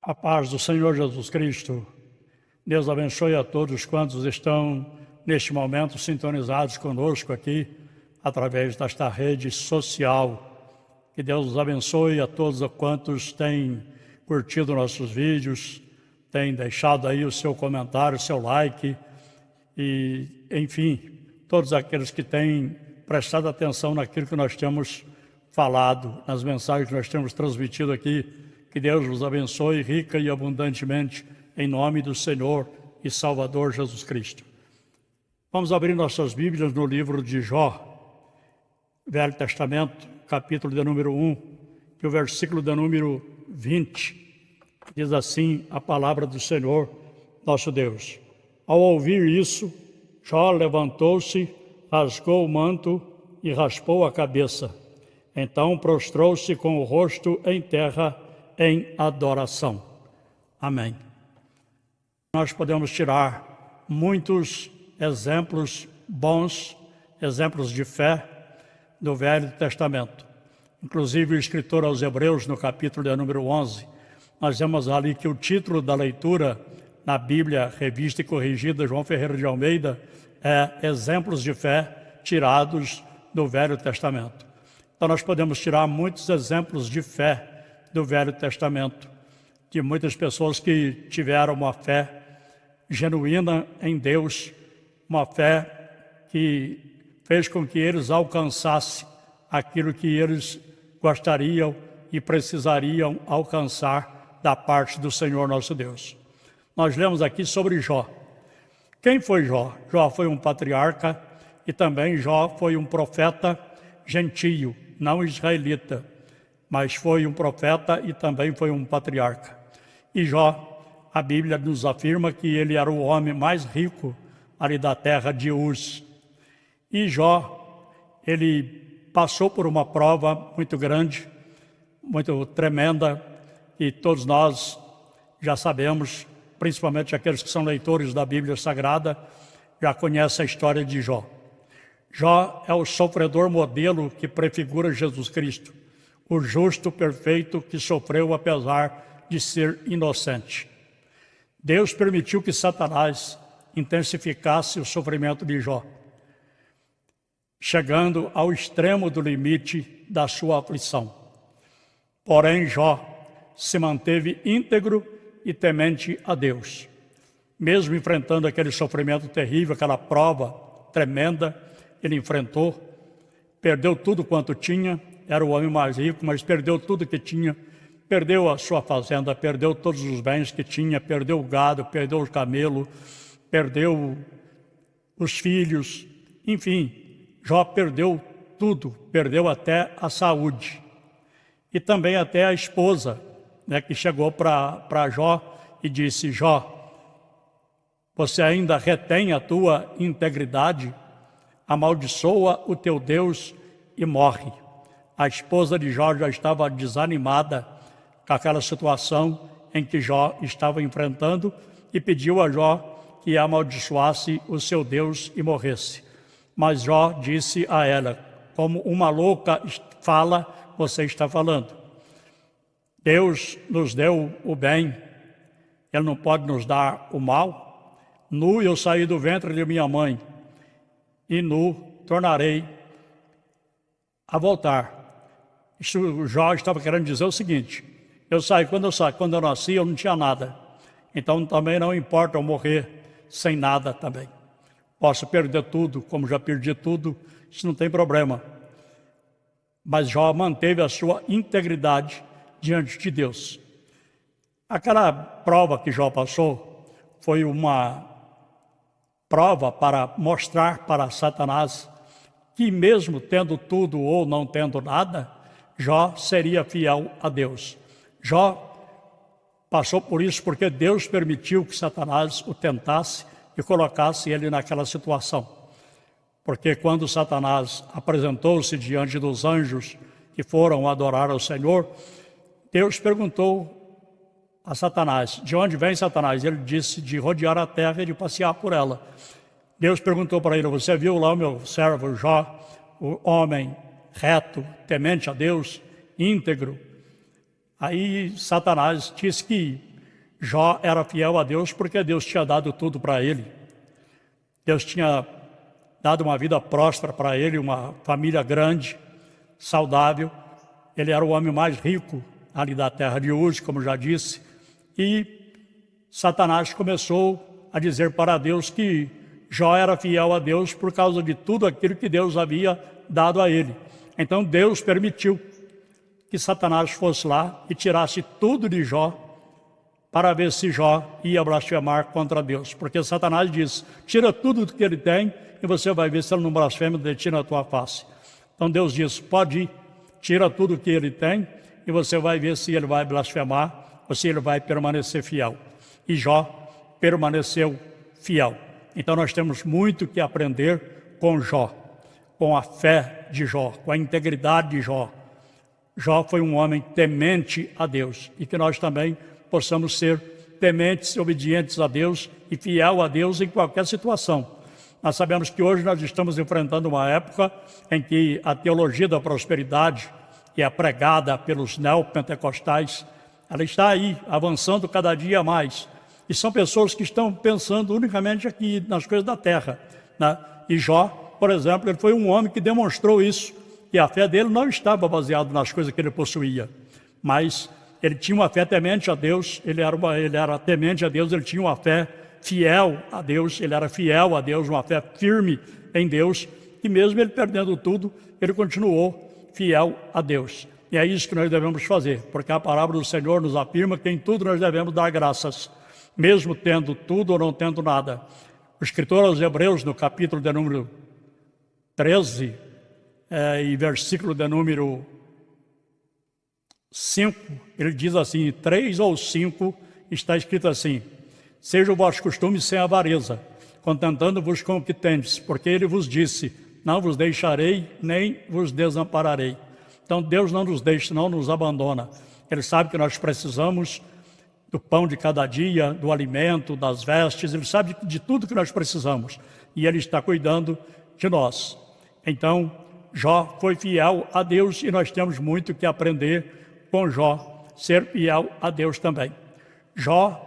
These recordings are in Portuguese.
A paz do Senhor Jesus Cristo. Deus abençoe a todos quantos estão neste momento sintonizados conosco aqui através desta rede social. Que Deus os abençoe a todos quantos têm curtido nossos vídeos, têm deixado aí o seu comentário, o seu like e, enfim, todos aqueles que têm prestado atenção naquilo que nós temos falado, nas mensagens que nós temos transmitido aqui. Que Deus os abençoe rica e abundantemente, em nome do Senhor e Salvador Jesus Cristo. Vamos abrir nossas Bíblias no livro de Jó, Velho Testamento, capítulo de número 1, e o versículo de número 20. Diz assim a palavra do Senhor, nosso Deus. Ao ouvir isso, Jó levantou-se, rasgou o manto e raspou a cabeça. Então prostrou-se com o rosto em terra, em adoração. Amém. Nós podemos tirar muitos exemplos bons, exemplos de fé do Velho Testamento. Inclusive o escritor aos Hebreus, no capítulo de número 11, nós vemos ali que o título da leitura na Bíblia, revista e corrigida, João Ferreira de Almeida, é Exemplos de Fé tirados do Velho Testamento. Então nós podemos tirar muitos exemplos de fé do Velho Testamento, de muitas pessoas que tiveram uma fé genuína em Deus, uma fé que fez com que eles alcançassem aquilo que eles gostariam e precisariam alcançar da parte do Senhor nosso Deus. Nós lemos aqui sobre Jó. Quem foi Jó? Jó foi um patriarca e também Jó foi um profeta gentio, não israelita, mas foi um profeta e também foi um patriarca. E Jó, a Bíblia nos afirma que ele era o homem mais rico ali da terra de Uz. E Jó, ele passou por uma prova muito grande, muito tremenda, e todos nós já sabemos, principalmente aqueles que são leitores da Bíblia Sagrada, já conhecem a história de Jó. Jó é o sofredor modelo que prefigura Jesus Cristo, o justo perfeito que sofreu apesar de ser inocente. Deus permitiu que Satanás intensificasse o sofrimento de Jó, chegando ao extremo do limite da sua aflição. Porém, Jó se manteve íntegro e temente a Deus. Mesmo enfrentando aquele sofrimento terrível, aquela prova tremenda, ele enfrentou, perdeu tudo quanto tinha, era o homem mais rico, mas perdeu tudo que tinha, perdeu a sua fazenda, perdeu todos os bens que tinha, perdeu o gado, perdeu o camelo, perdeu os filhos, enfim, Jó perdeu tudo, perdeu até a saúde. E também até a esposa, que chegou para Jó e disse, Jó, você ainda retém a tua integridade? Amaldiçoa o teu Deus e morre. A esposa de Jó já estava desanimada com aquela situação em que Jó estava enfrentando e pediu a Jó que amaldiçoasse o seu Deus e morresse. Mas Jó disse a ela, como uma louca fala, você está falando. Deus nos deu o bem, Ele não pode nos dar o mal. Nu eu saí do ventre de minha mãe, e nu tornarei a voltar. O Jó estava querendo dizer o seguinte, quando eu nasci eu não tinha nada, então também não importa eu morrer sem nada também. Posso perder tudo, como já perdi tudo, isso não tem problema. Mas Jó manteve a sua integridade diante de Deus. Aquela prova que Jó passou foi uma prova para mostrar para Satanás que mesmo tendo tudo ou não tendo nada, Jó seria fiel a Deus. Jó passou por isso porque Deus permitiu que Satanás o tentasse e colocasse ele naquela situação. Porque quando Satanás apresentou-se diante dos anjos que foram adorar ao Senhor, Deus perguntou a Satanás, de onde vem Satanás? Ele disse, de rodear a terra e de passear por ela. Deus perguntou para ele, você viu lá o meu servo Jó, o homem reto, temente a Deus, íntegro? Aí Satanás disse que Jó era fiel a Deus porque Deus tinha dado tudo para ele. Deus tinha dado uma vida próspera para ele, uma família grande, saudável. Ele era o homem mais rico ali da terra de Uz, como já disse. E Satanás começou a dizer para Deus que Jó era fiel a Deus por causa de tudo aquilo que Deus havia dado a ele. Então Deus permitiu que Satanás fosse lá e tirasse tudo de Jó para ver se Jó ia blasfemar contra Deus. Porque Satanás disse, tira tudo que ele tem e você vai ver se ele não blasfema de ti na tua face. Então Deus disse, pode ir, tira tudo que ele tem e você vai ver se ele vai blasfemar ou se ele vai permanecer fiel. E Jó permaneceu fiel. Então nós temos muito que aprender com Jó, com a fé de Jó, com a integridade de Jó. Jó foi um homem temente a Deus e que nós também possamos ser tementes e obedientes a Deus e fiel a Deus em qualquer situação. Nós sabemos que hoje nós estamos enfrentando uma época em que a teologia da prosperidade, que é pregada pelos neopentecostais, ela está aí, avançando cada dia mais. E são pessoas que estão pensando unicamente aqui nas coisas da terra, né? E Jó, por exemplo, ele foi um homem que demonstrou isso, que a fé dele não estava baseada nas coisas que ele possuía, mas ele tinha uma fé temente a Deus, ele era temente a Deus, ele tinha uma fé fiel a Deus, ele era fiel a Deus, uma fé firme em Deus, e mesmo ele perdendo tudo, ele continuou fiel a Deus. E é isso que nós devemos fazer, porque a palavra do Senhor nos afirma que em tudo nós devemos dar graças, mesmo tendo tudo ou não tendo nada. O escritor aos Hebreus, no capítulo de número 13, e versículo de número 5, ele diz assim, 3 ou 5, está escrito assim, seja o vosso costume sem avareza, contentando-vos com o que tendes, porque ele vos disse, não vos deixarei, nem vos desampararei. Então Deus não nos deixa, não nos abandona. Ele sabe que nós precisamos do pão de cada dia, do alimento, das vestes, ele sabe de tudo que nós precisamos. E ele está cuidando de nós. Então, Jó foi fiel a Deus e nós temos muito que aprender com Jó, ser fiel a Deus também. Jó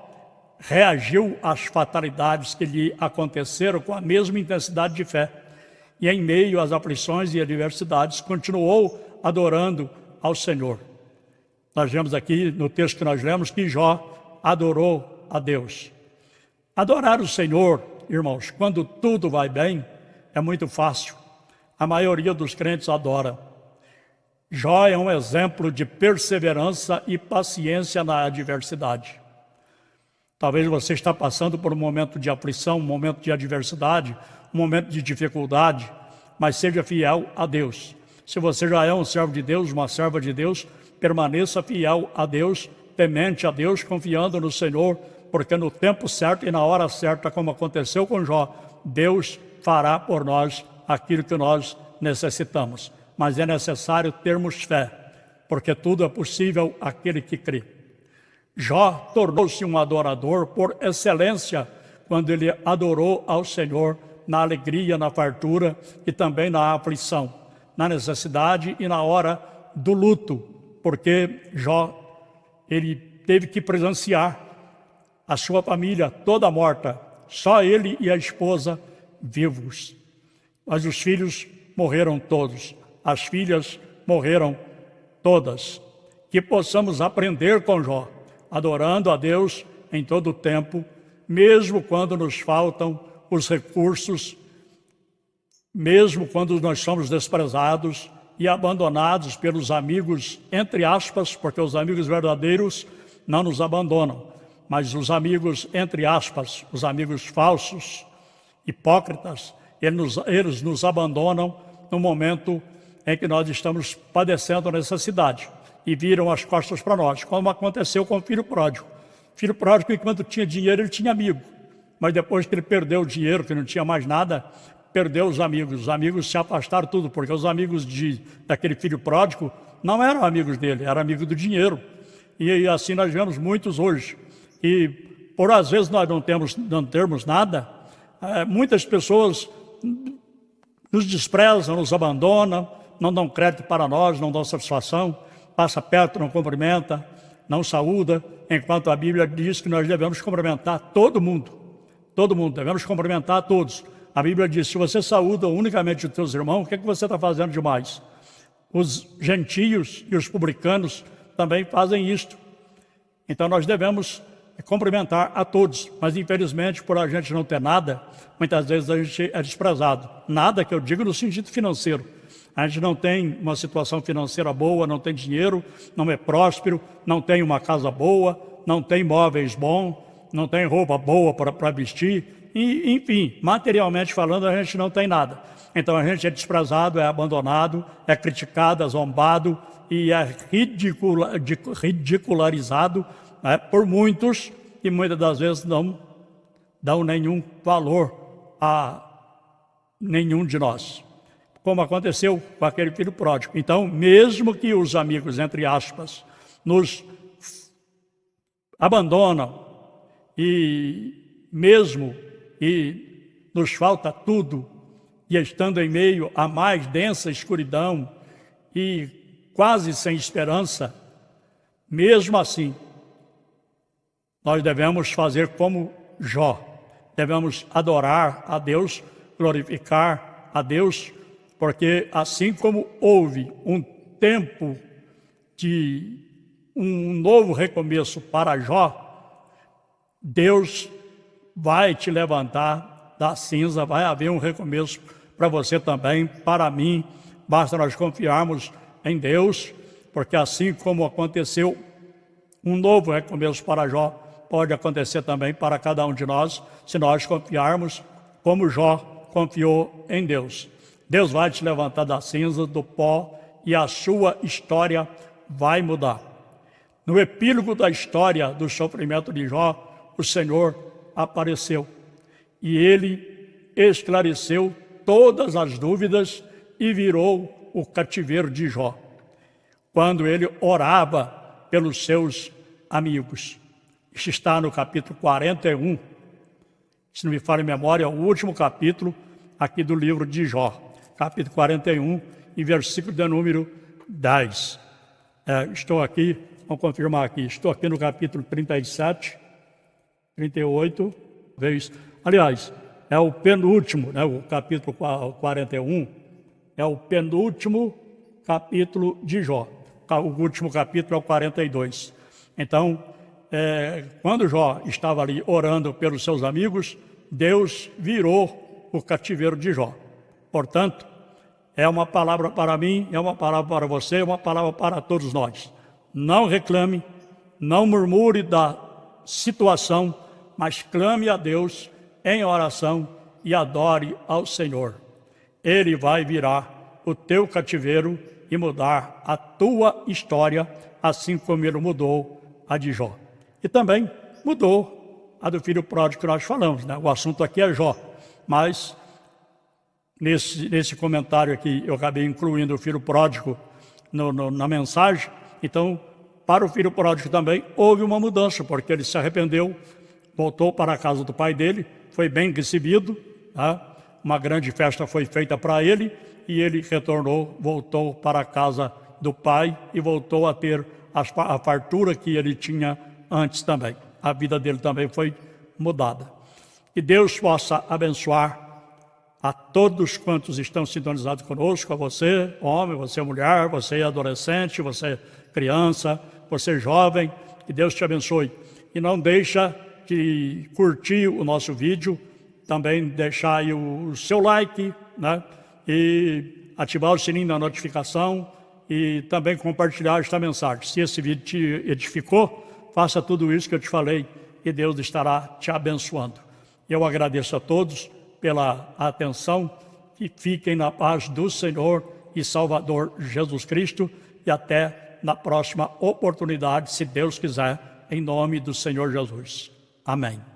reagiu às fatalidades que lhe aconteceram com a mesma intensidade de fé. E em meio às aflições e adversidades, continuou adorando ao Senhor. Nós vemos aqui no texto que nós lemos que Jó adorou a Deus. Adorar o Senhor, irmãos, quando tudo vai bem, é muito fácil. A maioria dos crentes adora. Jó é um exemplo de perseverança e paciência na adversidade. Talvez você está passando por um momento de aflição, um momento de adversidade, um momento de dificuldade, mas seja fiel a Deus. Se você já é um servo de Deus, uma serva de Deus, permaneça fiel a Deus, temente a Deus, confiando no Senhor, porque no tempo certo e na hora certa, como aconteceu com Jó, Deus fará por nós aquilo que nós necessitamos. Mas é necessário termos fé, porque tudo é possível àquele que crê. Jó tornou-se um adorador por excelência quando ele adorou ao Senhor na alegria, na fartura e também na aflição, na necessidade e na hora do luto, porque Jó, ele teve que presenciar a sua família toda morta, só ele e a esposa vivos. Mas os filhos morreram todos, as filhas morreram todas. Que possamos aprender com Jó, adorando a Deus em todo o tempo, mesmo quando nos faltam os recursos, mesmo quando nós somos desprezados e abandonados pelos amigos, entre aspas, porque os amigos verdadeiros não nos abandonam, mas os amigos, entre aspas, os amigos falsos, hipócritas, eles nos abandonam no momento em que nós estamos padecendo a necessidade e viram as costas para nós, como aconteceu com o filho pródigo. O filho pródigo, enquanto tinha dinheiro, ele tinha amigo, mas depois que ele perdeu o dinheiro, que não tinha mais nada, perdeu os amigos se afastaram tudo, porque os amigos daquele filho pródigo não eram amigos dele, eram amigos do dinheiro. E assim nós vemos muitos hoje. E por às vezes nós não termos nada, muitas pessoas nos desprezam, nos abandonam, não dão crédito para nós, não dão satisfação, passa perto, não cumprimenta, não saúda, enquanto a Bíblia diz que nós devemos cumprimentar todo mundo, devemos cumprimentar a todos. A Bíblia diz, se você saúda unicamente os teus irmãos, o que você está fazendo demais? Os gentios e os publicanos também fazem isto. Então nós devemos cumprimentar a todos, mas infelizmente por a gente não ter nada, muitas vezes a gente é desprezado. Nada que eu digo no sentido financeiro. A gente não tem uma situação financeira boa, não tem dinheiro, não é próspero, não tem uma casa boa, não tem móveis bons, não tem roupa boa para vestir, e, enfim, materialmente falando, a gente não tem nada. Então a gente é desprezado, é abandonado, é criticado, é zombado e é ridicularizado, né, por muitos, e muitas das vezes não dão nenhum valor a nenhum de nós, como aconteceu com aquele filho pródigo. Então, mesmo que os amigos, entre aspas, nos abandonam e mesmo e nos falta tudo, e estando em meio à mais densa escuridão e quase sem esperança, mesmo assim, nós devemos fazer como Jó, devemos adorar a Deus, glorificar a Deus, porque assim como houve um tempo de um novo recomeço para Jó, Deus vai te levantar da cinza, vai haver um recomeço para você também, para mim. Basta nós confiarmos em Deus, porque assim como aconteceu um novo recomeço para Jó, pode acontecer também para cada um de nós, se nós confiarmos como Jó confiou em Deus. Deus vai te levantar da cinza, do pó, e a sua história vai mudar. No epílogo da história do sofrimento de Jó, o Senhor apareceu e ele esclareceu todas as dúvidas e virou o cativeiro de Jó, quando ele orava pelos seus amigos. Isso está no capítulo 41, se não me falha a memória, é o último capítulo aqui do livro de Jó, capítulo 41, e versículo de número 10. Estou aqui, vamos confirmar aqui, estou aqui no capítulo 37, 38, vezes. Aliás, é o penúltimo, né, o capítulo 41, é o penúltimo capítulo de Jó. O último capítulo é o 42. Então, quando Jó estava ali orando pelos seus amigos, Deus virou o cativeiro de Jó. Portanto, é uma palavra para mim, é uma palavra para você, é uma palavra para todos nós. Não reclame, não murmure da situação, mas clame a Deus em oração e adore ao Senhor. Ele vai virar o teu cativeiro e mudar a tua história, assim como ele mudou a de Jó. E também mudou a do filho pródigo que nós falamos, né? O assunto aqui é Jó, mas nesse comentário aqui eu acabei incluindo o filho pródigo na mensagem. Então, para o filho pródigo também houve uma mudança, porque ele se arrependeu, voltou para a casa do pai dele, foi bem recebido, tá? Uma grande festa foi feita para ele, e ele retornou, voltou para a casa do pai e voltou a ter a fartura que ele tinha antes também. A vida dele também foi mudada. Que Deus possa abençoar a todos quantos estão sintonizados conosco, a você, homem, você, mulher, você, adolescente, você, criança, você, jovem, que Deus te abençoe. E não deixa de curtir o nosso vídeo, também deixar aí o seu like, né? E ativar o sininho da notificação e também compartilhar esta mensagem. Se esse vídeo te edificou, faça tudo isso que eu te falei e Deus estará te abençoando. Eu agradeço a todos pela atenção e fiquem na paz do Senhor e Salvador Jesus Cristo e até na próxima oportunidade, se Deus quiser, em nome do Senhor Jesus. Amém.